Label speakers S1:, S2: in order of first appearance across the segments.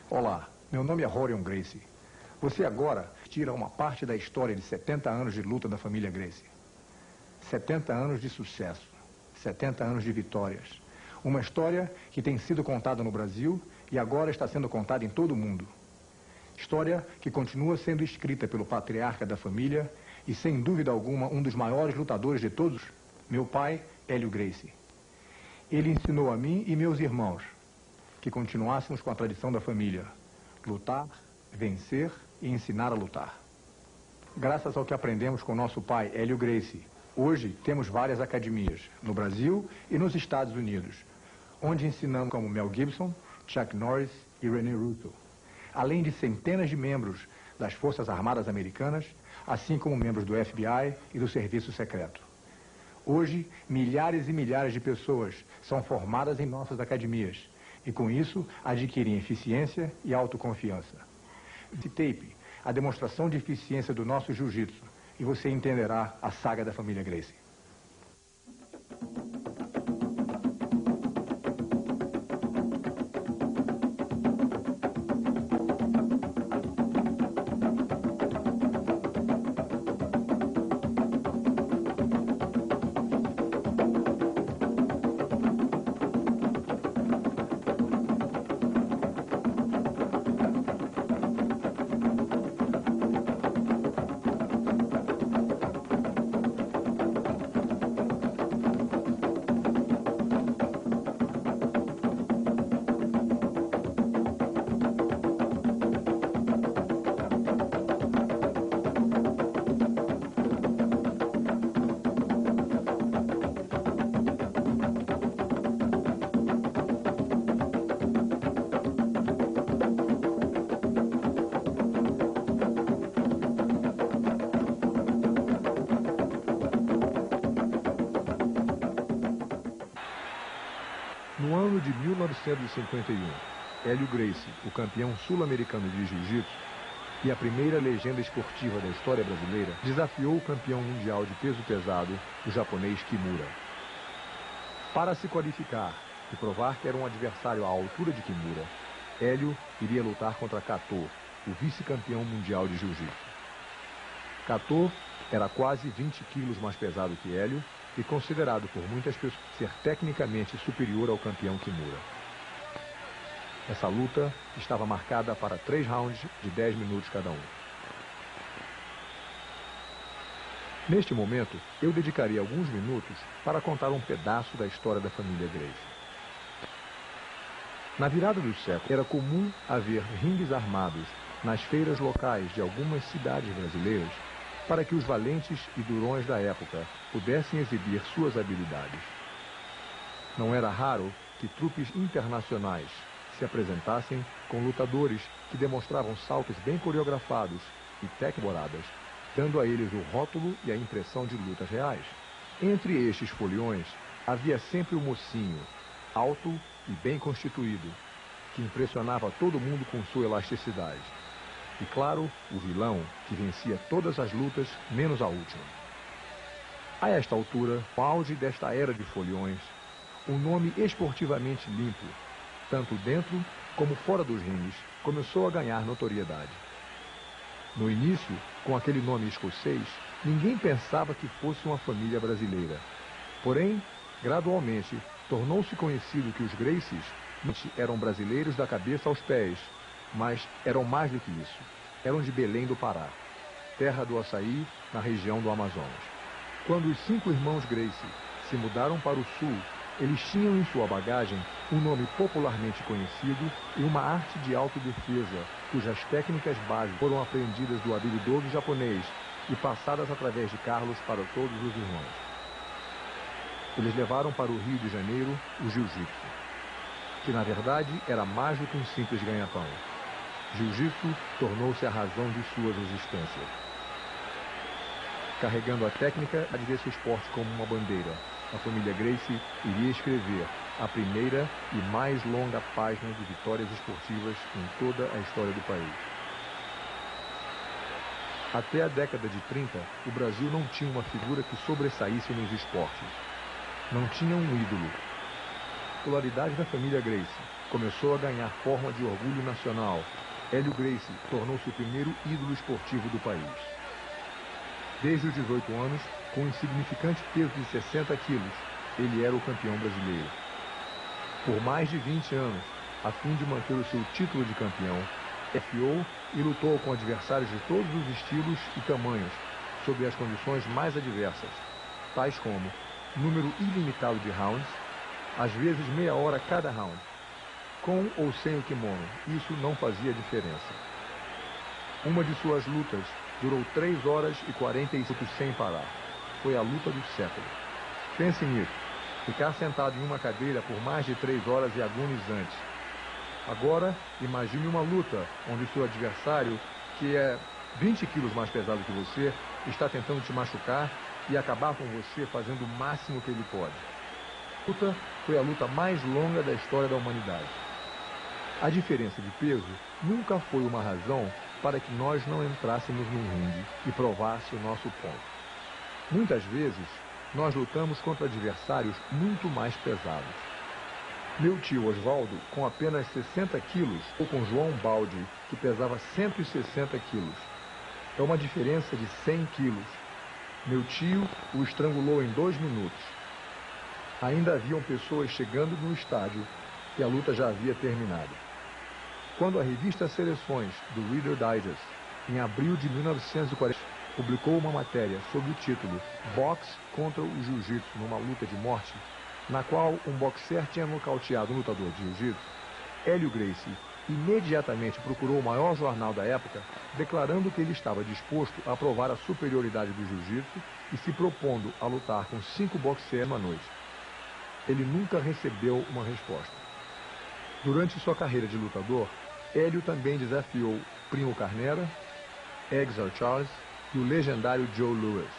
S1: Olá, meu nome é Rorion Gracie. Você agora tira uma parte da história de 70 anos de luta da família Gracie. 70 anos de sucesso, 70 anos de vitórias. Uma história que tem sido contada no Brasil e agora está sendo contada em todo o mundo. História que continua sendo escrita pelo patriarca da família e, sem dúvida alguma, um dos maiores lutadores de todos, meu pai, Hélio Gracie. Ele ensinou a mim e meus irmãos que continuássemos com a tradição da família: lutar, vencer e ensinar a lutar. Graças ao que aprendemos com nosso pai, Hélio Gracie, hoje temos várias academias, no Brasil e nos Estados Unidos, onde ensinamos como Mel Gibson, Chuck Norris e René Russo, além de centenas de membros das Forças Armadas Americanas, assim como membros do FBI e do Serviço Secreto. Hoje, milhares e milhares de pessoas são formadas em nossas academias e, com isso, adquirem eficiência e autoconfiança. Esse tape, a demonstração de eficiência do nosso jiu-jitsu, e você entenderá a saga da família Gracie. No ano de 1951, Hélio Gracie, o campeão sul-americano de jiu-jitsu e a primeira legenda esportiva da história brasileira, desafiou o campeão mundial de peso pesado, o japonês Kimura. Para se qualificar e provar que era um adversário à altura de Kimura, Hélio iria lutar contra Kato, o vice-campeão mundial de jiu-jitsu. Kato era quase 20 quilos mais pesado que Hélio e considerado por muitas pessoas ser tecnicamente superior ao campeão Kimura. Essa luta estava marcada para 3 rounds de 10 minutos cada um. Neste momento, eu dedicaria alguns minutos para contar um pedaço da história da família Gracie. Na virada do século, era comum haver ringues armados nas feiras locais de algumas cidades brasileiras para que os valentes e durões da época pudessem exibir suas habilidades. Não era raro que trupes internacionais se apresentassem com lutadores que demonstravam saltos bem coreografados e tecnicadas, dando a eles o rótulo e a impressão de lutas reais. Entre estes foliões, havia sempre o mocinho, alto e bem constituído, que impressionava todo mundo com sua elasticidade. E, claro, o vilão, que vencia todas as lutas, menos a última. A esta altura, no auge desta era de foliões, um nome esportivamente limpo, tanto dentro como fora dos ringues, começou a ganhar notoriedade. No início, com aquele nome escocês, ninguém pensava que fosse uma família brasileira. Porém, gradualmente, tornou-se conhecido que os Gracies eram brasileiros da cabeça aos pés, mas eram mais do que isso. Eram de Belém do Pará, terra do açaí, na região do Amazonas. Quando os 5 irmãos Gracie se mudaram para o sul, eles tinham em sua bagagem um nome popularmente conhecido e uma arte de autodefesa, cujas técnicas básicas foram aprendidas do habilidoso japonês e passadas através de Carlos para todos os irmãos. Eles levaram para o Rio de Janeiro o jiu-jitsu, que na verdade era mais do que um simples ganha-pão. Jiu-jitsu tornou-se a razão de suas existências. Carregando a técnica desse esporte como uma bandeira, a família Gracie iria escrever a primeira e mais longa página de vitórias esportivas em toda a história do país. Até a década de 30, o Brasil não tinha uma figura que sobressaísse nos esportes. Não tinha um ídolo. A popularidade da família Gracie começou a ganhar forma de orgulho nacional. Hélio Gracie tornou-se o primeiro ídolo esportivo do país. Desde os 18 anos, com um insignificante peso de 60 quilos, ele era o campeão brasileiro. Por mais de 20 anos, a fim de manter o seu título de campeão, desafiou e lutou com adversários de todos os estilos e tamanhos, sob as condições mais adversas, tais como número ilimitado de rounds, às vezes meia hora cada round, com ou sem o kimono, isso não fazia diferença. Uma de suas lutas durou 3 horas e 40 minutos sem parar. Foi a luta do século. Pense nisso, ficar sentado em uma cadeira por mais de 3 horas é agonizante. Agora, imagine uma luta onde seu adversário, que é 20 quilos mais pesado que você, está tentando te machucar e acabar com você fazendo o máximo que ele pode. A luta foi a luta mais longa da história da humanidade. A diferença de peso nunca foi uma razão para que nós não entrássemos no ringue e provasse o nosso ponto. Muitas vezes, nós lutamos contra adversários muito mais pesados. Meu tio Oswaldo, com apenas 60 quilos, ou com João Baldi, que pesava 160 quilos. É uma diferença de 100 quilos. Meu tio o estrangulou em 2 minutos. Ainda haviam pessoas chegando no estádio e a luta já havia terminado. Quando a revista Seleções, do Reader Digest, em abril de 1940, publicou uma matéria sob o título Boxe contra o Jiu-Jitsu numa luta de morte, na qual um boxer tinha nocauteado um lutador de jiu-jitsu, Hélio Gracie imediatamente procurou o maior jornal da época, declarando que ele estava disposto a provar a superioridade do jiu-jitsu e se propondo a lutar com 5 boxers uma noite. Ele nunca recebeu uma resposta. Durante sua carreira de lutador, Hélio também desafiou Primo Carnera, Exar Charles e o legendário Joe Louis.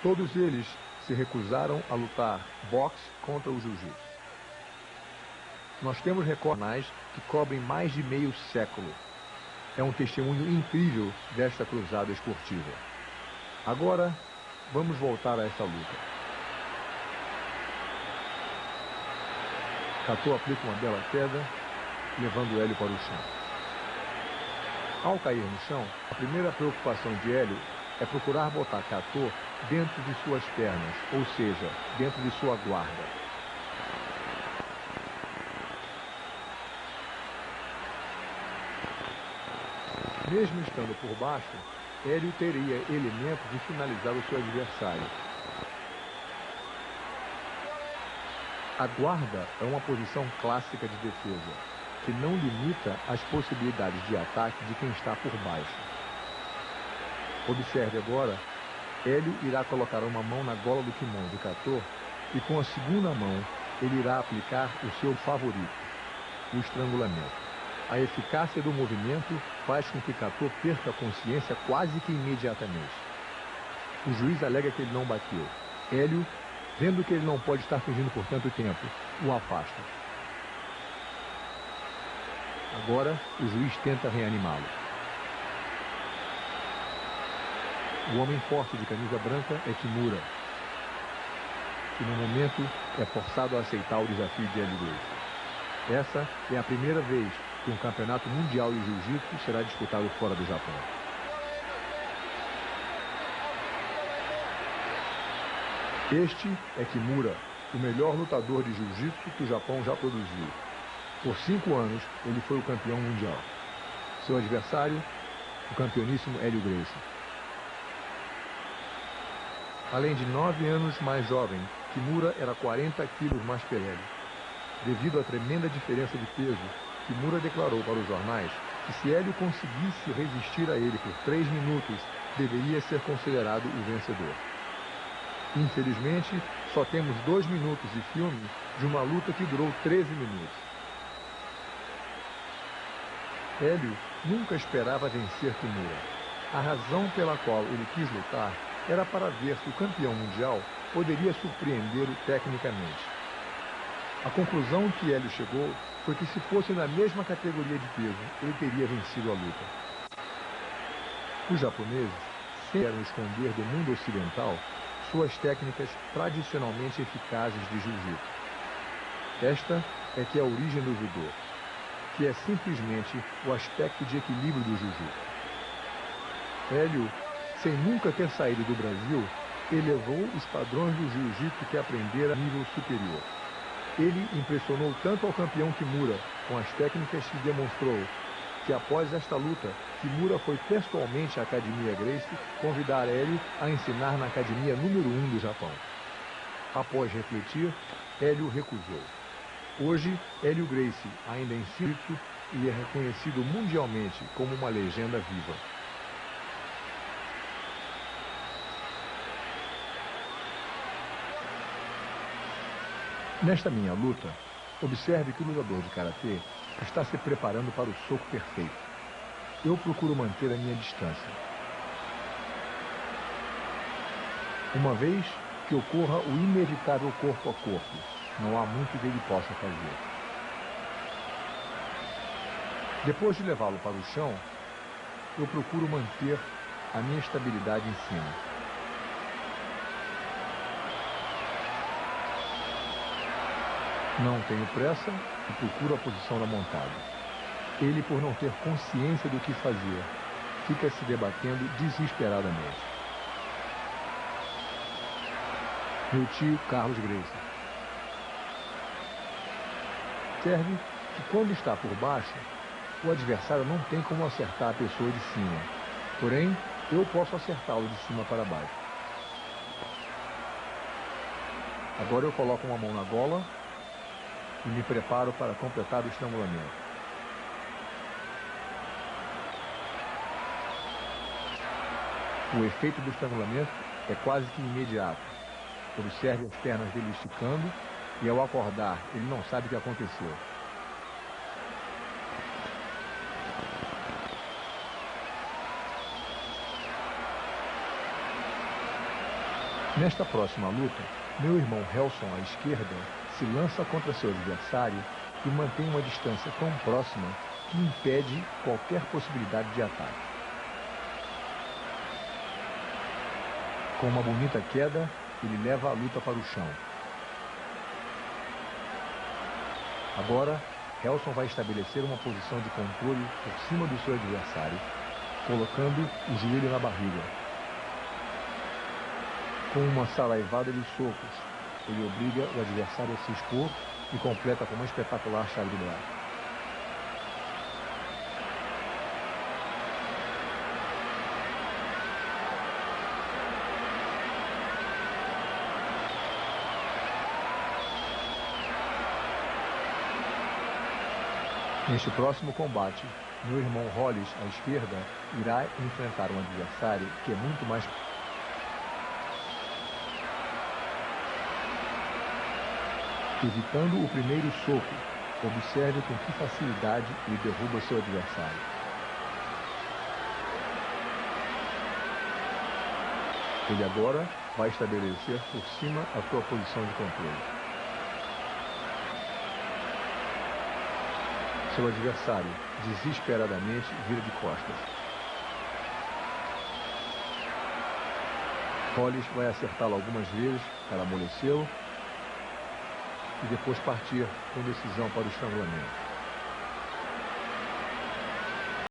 S1: Todos eles se recusaram a lutar boxe contra o jiu-jitsu. Nós temos recordes que cobrem mais de meio século. É um testemunho incrível desta cruzada esportiva. Agora, vamos voltar a essa luta. Catô aplica uma bela queda, levando Hélio para o chão. Ao cair no chão, a primeira preocupação de Hélio é procurar botar Catô dentro de suas pernas, ou seja, dentro de sua guarda. Mesmo estando por baixo, Hélio teria elementos de finalizar o seu adversário. A guarda é uma posição clássica de defesa, que não limita as possibilidades de ataque de quem está por baixo. Observe agora, Hélio irá colocar uma mão na gola do kimono de Catô e com a segunda mão ele irá aplicar o seu favorito, o estrangulamento. A eficácia do movimento faz com que Catô perca a consciência quase que imediatamente. O juiz alega que ele não bateu. Hélio, vendo que ele não pode estar fingindo por tanto tempo, o afasta. Agora, o juiz tenta reanimá-lo. O homem forte de camisa branca é Kimura, que no momento é forçado a aceitar o desafio de Hélio Gracie. Essa é a primeira vez que um campeonato mundial de jiu-jitsu será disputado fora do Japão. Este é Kimura, o melhor lutador de jiu-jitsu que o Japão já produziu. Por 5 anos, ele foi o campeão mundial. Seu adversário, o campeoníssimo Hélio Gracie. Além de 9 anos mais jovem, Kimura era 40 quilos mais que Hélio. Devido à tremenda diferença de peso, Kimura declarou para os jornais que se Hélio conseguisse resistir a ele por 3 minutos, deveria ser considerado o vencedor. Infelizmente, só temos 2 minutos de filme de uma luta que durou 13 minutos. Hélio nunca esperava vencer Kimura. A razão pela qual ele quis lutar era para ver se o campeão mundial poderia surpreendê-lo tecnicamente. A conclusão que Hélio chegou foi que se fosse na mesma categoria de peso, ele teria vencido a luta. Os japoneses sempre querem esconder do mundo ocidental suas técnicas tradicionalmente eficazes de jiu-jitsu. Esta é que é a origem do judô, que é simplesmente o aspecto de equilíbrio do jiu-jitsu. Hélio, sem nunca ter saído do Brasil, elevou os padrões do jiu-jitsu que aprendera a nível superior. Ele impressionou tanto ao campeão Kimura com as técnicas que demonstrou que após esta luta, Kimura foi pessoalmente à Academia Gracie convidar Hélio a ensinar na academia número 1 do Japão. Após refletir, Hélio recusou. Hoje, Hélio Gracie ainda ensina e é reconhecido mundialmente como uma legenda viva. Nesta minha luta, observe que o lutador de karatê está se preparando para o soco perfeito. Eu procuro manter a minha distância. Uma vez que ocorra o inevitável corpo a corpo, não há muito que ele possa fazer. Depois de levá-lo para o chão, eu procuro manter a minha estabilidade em cima. Não tenho pressa e procuro a posição da montada. Ele, por não ter consciência do que fazer, fica se debatendo desesperadamente. Meu tio Carlos Gracie. Observe que quando está por baixo, o adversário não tem como acertar a pessoa de cima. Porém, eu posso acertá-lo de cima para baixo. Agora eu coloco uma mão na gola e me preparo para completar o estrangulamento. O efeito do estrangulamento é quase que imediato. Observe as pernas dele esticando e ao acordar, ele não sabe o que aconteceu. Nesta próxima luta, meu irmão Helson, à esquerda, se lança contra seu adversário e mantém uma distância tão próxima que impede qualquer possibilidade de ataque. Com uma bonita queda, ele leva a luta para o chão. Agora, Helson vai estabelecer uma posição de controle por cima do seu adversário, colocando o joelho na barriga. Com uma saraivada de socos, ele obriga o adversário a se expor e completa com uma espetacular chave de braço. Neste próximo combate, meu irmão Hollis, à esquerda, irá enfrentar um adversário que é muito mais... Evitando o primeiro soco, observe com que facilidade ele derruba seu adversário. Ele agora vai estabelecer por cima a sua posição de controle. Seu adversário, desesperadamente, vira de costas. Hollis vai acertá-lo algumas vezes para amolecê-lo e depois partir com decisão para o estrangulamento.